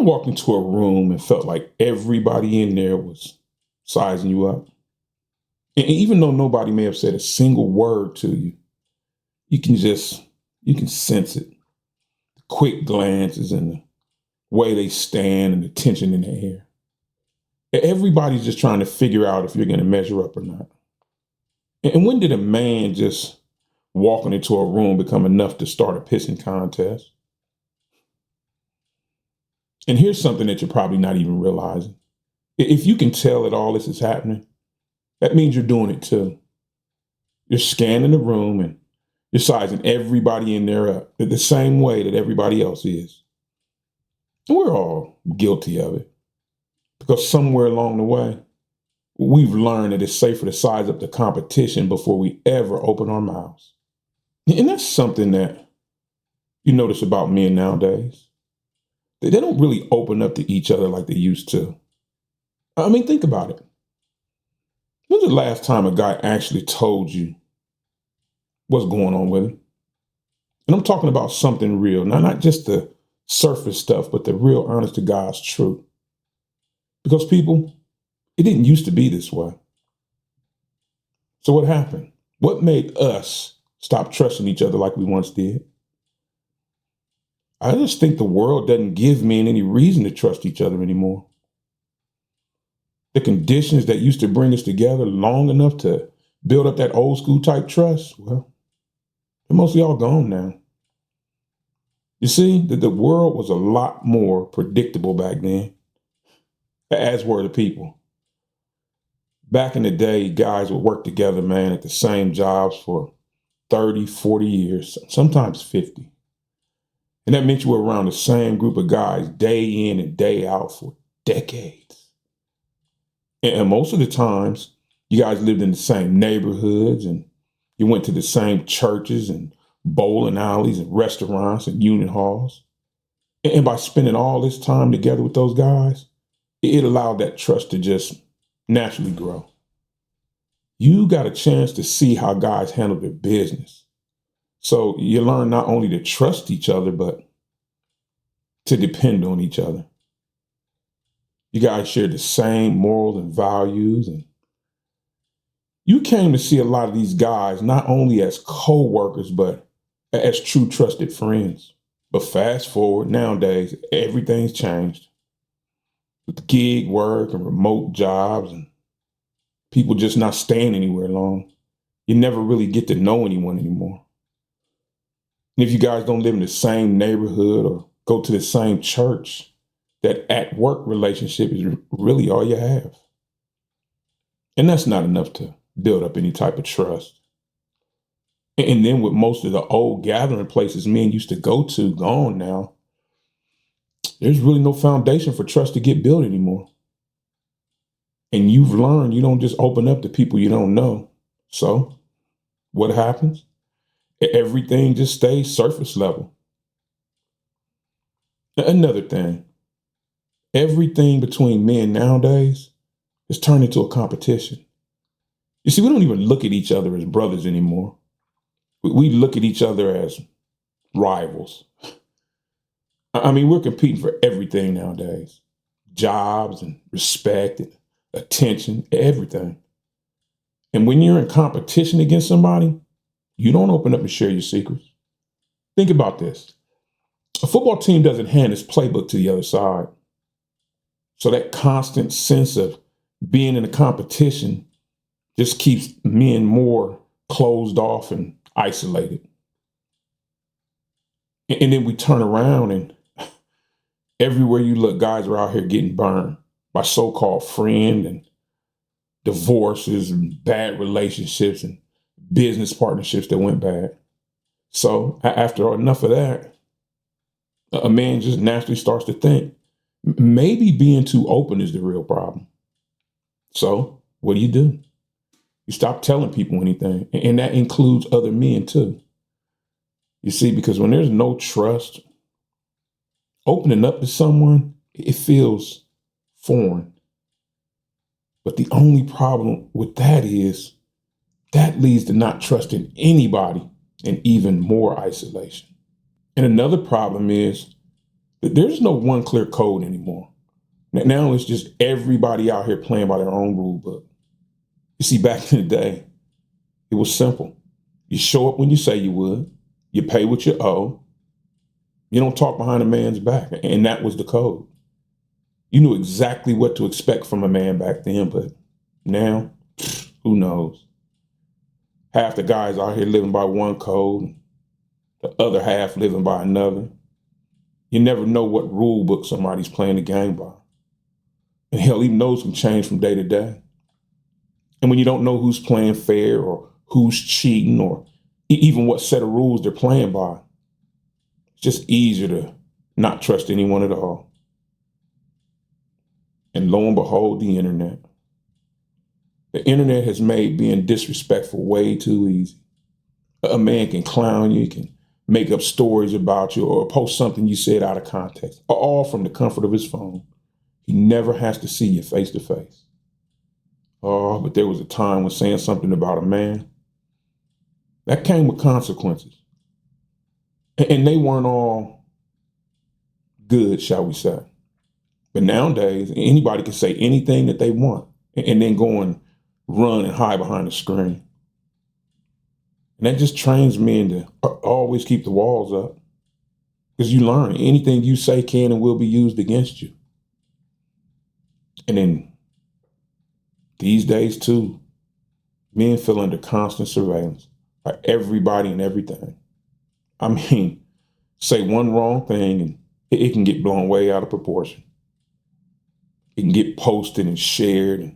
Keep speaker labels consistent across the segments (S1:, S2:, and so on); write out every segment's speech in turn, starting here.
S1: ever walked into a room and felt like everybody in there was sizing you up? And even though nobody may have said a single word to you, you can just, you can sense it. The quick glances and the way they stand and the tension in the air. Everybody's just trying to figure out if you're going to measure up or not. And when did a man just walking into a room become enough to start a pissing contest? And here's something that you're probably not even realizing. If you can tell that all this is happening, that means you're doing it too. You're scanning the room and you're sizing everybody in there up the same way that everybody else is. And we're all guilty of it because somewhere along the way, we've learned that it's safer to size up the competition before we ever open our mouths. And that's something that you notice about men nowadays. They don't really open up to each other like they used to. I mean, think about it. When's the last time a guy actually told you what's going on with him? And I'm talking about something real, not just the surface stuff, but the real honest to God's truth. Because people, it didn't used to be this way. So what happened? What made us stop trusting each other like we once did? I just think the world doesn't give men any reason to trust each other anymore. The conditions that used to bring us together long enough to build up that old school type trust, well, they're mostly all gone now. You see, that the world was a lot more predictable back then, as were the people. Back in the day, guys would work together, man, at the same jobs for 30, 40 years, sometimes 50. And that meant you were around the same group of guys day in and day out for decades. And most of the times, you guys lived in the same neighborhoods and you went to the same churches and bowling alleys and restaurants and union halls. And by spending all this time together with those guys, it allowed that trust to just naturally grow. You got a chance to see how guys handle their business. So you learn not only to trust each other, but to depend on each other. You guys share the same morals and values. And you came to see a lot of these guys not only as co-workers, but as true trusted friends. But fast forward, nowadays, everything's changed. With gig work and remote jobs and people just not staying anywhere long. You never really get to know anyone anymore. And if you guys don't live in the same neighborhood or go to the same church, that at work relationship is really all you have. And that's not enough to build up any type of trust. And then with most of the old gathering places men used to go to gone now, there's really no foundation for trust to get built anymore. And you've learned you don't just open up to people you don't know. So what happens? Everything just stays surface level. Another thing, everything between men nowadays is turned into a competition. You see, we don't even look at each other as brothers anymore. We look at each other as rivals. I mean, we're competing for everything nowadays. Jobs and respect and attention, everything. And when you're in competition against somebody, you don't open up and share your secrets. Think about this. A football team doesn't hand its playbook to the other side. So that constant sense of being in a competition just keeps men more closed off and isolated. And then we turn around and everywhere you look, guys are out here getting burned by so-called friend and divorces and bad relationships and business partnerships that went bad. So after enough of that, a man just naturally starts to think, maybe being too open is the real problem. So what do? You stop telling people anything. And that includes other men too. You see, because when there's no trust, opening up to someone, it feels foreign. But the only problem with that is that leads to not trusting anybody and even more isolation. And another problem is There's no one clear code anymore. Now it's just everybody out here playing by their own rule book. You see, back in the day, it was simple. You show up when you say you would. You pay what you owe. You don't talk behind a man's back. And that was the code. You knew exactly what to expect from a man back then, but now, who knows? Half the guys out here living by one code, the other half living by another. You never know what rule book somebody's playing the game by. And hell, even those can change from day to day. And when you don't know who's playing fair or who's cheating or even what set of rules they're playing by, it's just easier to not trust anyone at all. And lo and behold, the internet. The internet has made being disrespectful way too easy. A man can clown you, can make up stories about you, or post something you said out of context, all from the comfort of his phone. He never has to see you face to face. Oh, but there was a time when saying something about a man, that came with consequences. And they weren't all good, shall we say. But nowadays, anybody can say anything that they want and then go and run and hide behind the screen. And that just trains men to always keep the walls up. Because you learn anything you say can and will be used against you. And then these days too, men feel under constant surveillance by everybody and everything. I mean, say one wrong thing and it can get blown way out of proportion. It can get posted and shared and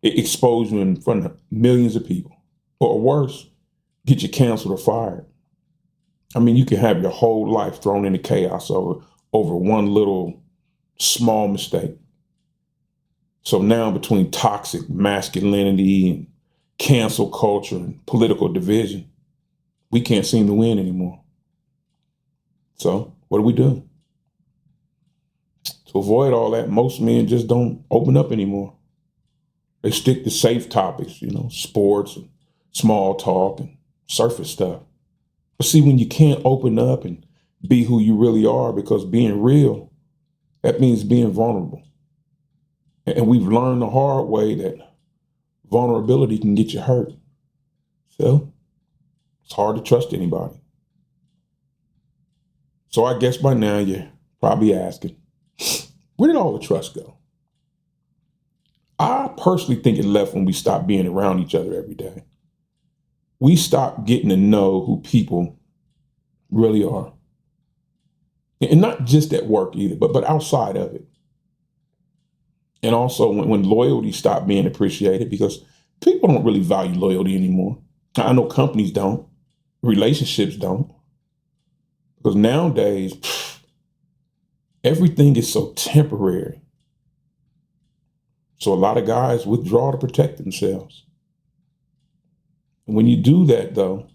S1: it expose you in front of millions of people. Or worse, get you canceled or fired. I mean, you can have your whole life thrown into chaos over one little small mistake. So now between toxic masculinity and cancel culture and political division, we can't seem to win anymore. So what do? To avoid all that, most men just don't open up anymore. They stick to safe topics, sports and small talk and surface stuff. But see, when you can't open up and be who you really are, because being real, that means being vulnerable. And we've learned the hard way that vulnerability can get you hurt. So it's hard to trust anybody. So I guess by now you're probably asking, where did all the trust go? I personally think it left when we stopped being around each other every day. We stopped getting to know who people really are. And not just at work either, but outside of it. And also when loyalty stopped being appreciated, because people don't really value loyalty anymore. I know companies don't, relationships don't. Because nowadays, everything is so temporary. So a lot of guys withdraw to protect themselves. And when you do that, though,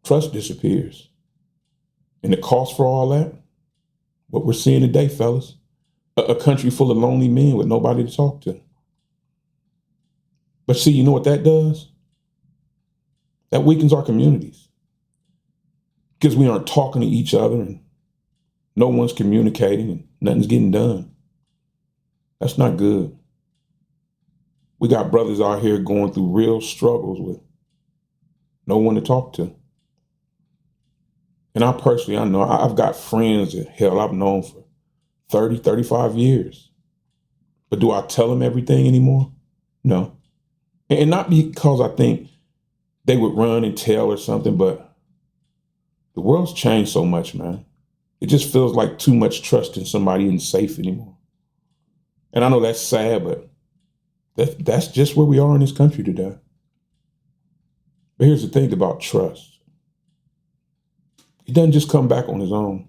S1: trust disappears. And the cost for all that, what we're seeing today, fellas, a country full of lonely men with nobody to talk to. But see, you know what that does? That weakens our communities. Because we aren't talking to each other and no one's communicating and nothing's getting done. That's not good. We got brothers out here going through real struggles with no one to talk to. And I know I've got friends that, hell, I've known for 30, 35 years. But do I tell them everything anymore? No. And not because I think they would run and tell or something, but the world's changed so much, man. It just feels like too much trust in somebody isn't safe anymore. And I know that's sad, but that's just where we are in this country today. But here's the thing about trust. It doesn't just come back on its own.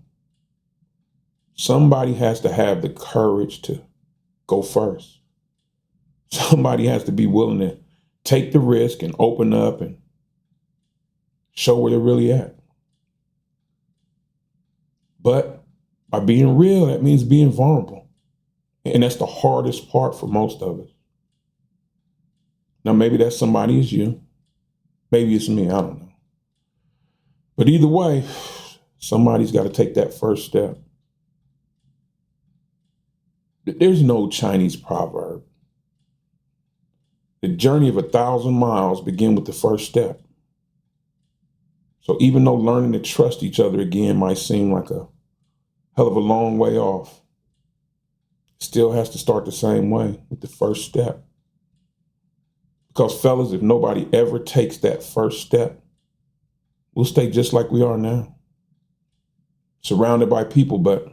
S1: Somebody has to have the courage to go first. Somebody has to be willing to take the risk and open up and show where they're really at. But by being real, that means being vulnerable. And that's the hardest part for most of us. Now, maybe that somebody is you. Maybe it's me, I don't know. But either way, somebody's got to take that first step. There's no Chinese proverb. The journey of 1,000 miles begin with the first step. So even though learning to trust each other again might seem like a hell of a long way off, it still has to start the same way, with the first step. Because fellas, if nobody ever takes that first step, we'll stay just like we are now. Surrounded by people, but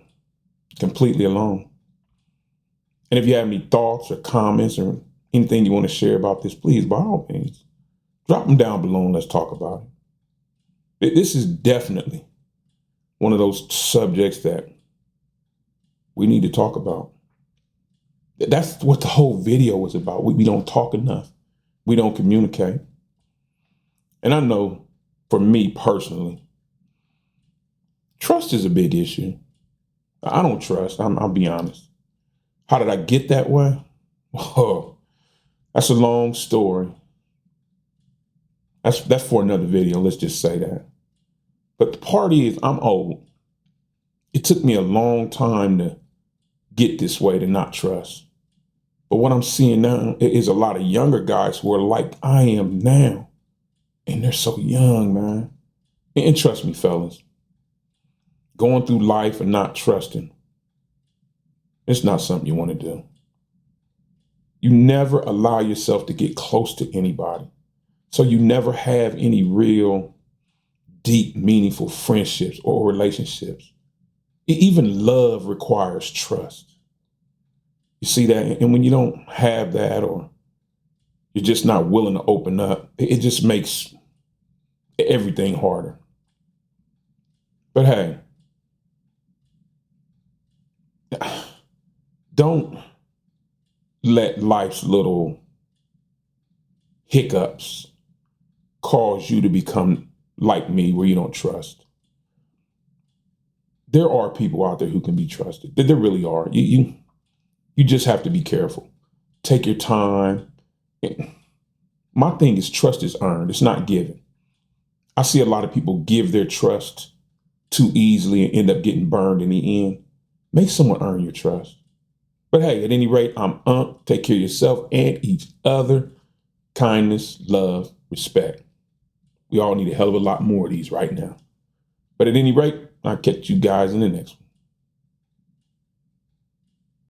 S1: completely alone. And if you have any thoughts or comments or anything you want to share about this, please, by all means, drop them down below and let's talk about it. This is definitely one of those subjects that we need to talk about. That's what the whole video was about. We don't talk enough. We don't communicate. And I know for me personally, trust is a big issue. I don't trust. I'll be honest. How did I get that way? Oh, that's a long story. That's for another video. Let's just say that. But the part is, I'm old. It took me a long time to get this way, to not trust. But what I'm seeing now is a lot of younger guys who are like I am now. And they're so young, man. And trust me, fellas, going through life and not trusting, it's not something you want to do. You never allow yourself to get close to anybody. So you never have any real deep, meaningful friendships or relationships. Even love requires trust. You see that? And when you don't have that, or you're just not willing to open up, it just makes everything harder. But hey, don't let life's little hiccups cause you to become like me, where you don't trust. There are people out there who can be trusted. There really are. You just have to be careful. Take your time. My thing is, trust is earned. It's not given. I see a lot of people give their trust too easily and end up getting burned in the end. Make someone earn your trust. But hey, at any rate, I'm Take care of yourself and each other. Kindness, love, respect. We all need a hell of a lot more of these right now. But at any rate, I'll catch you guys in the next one.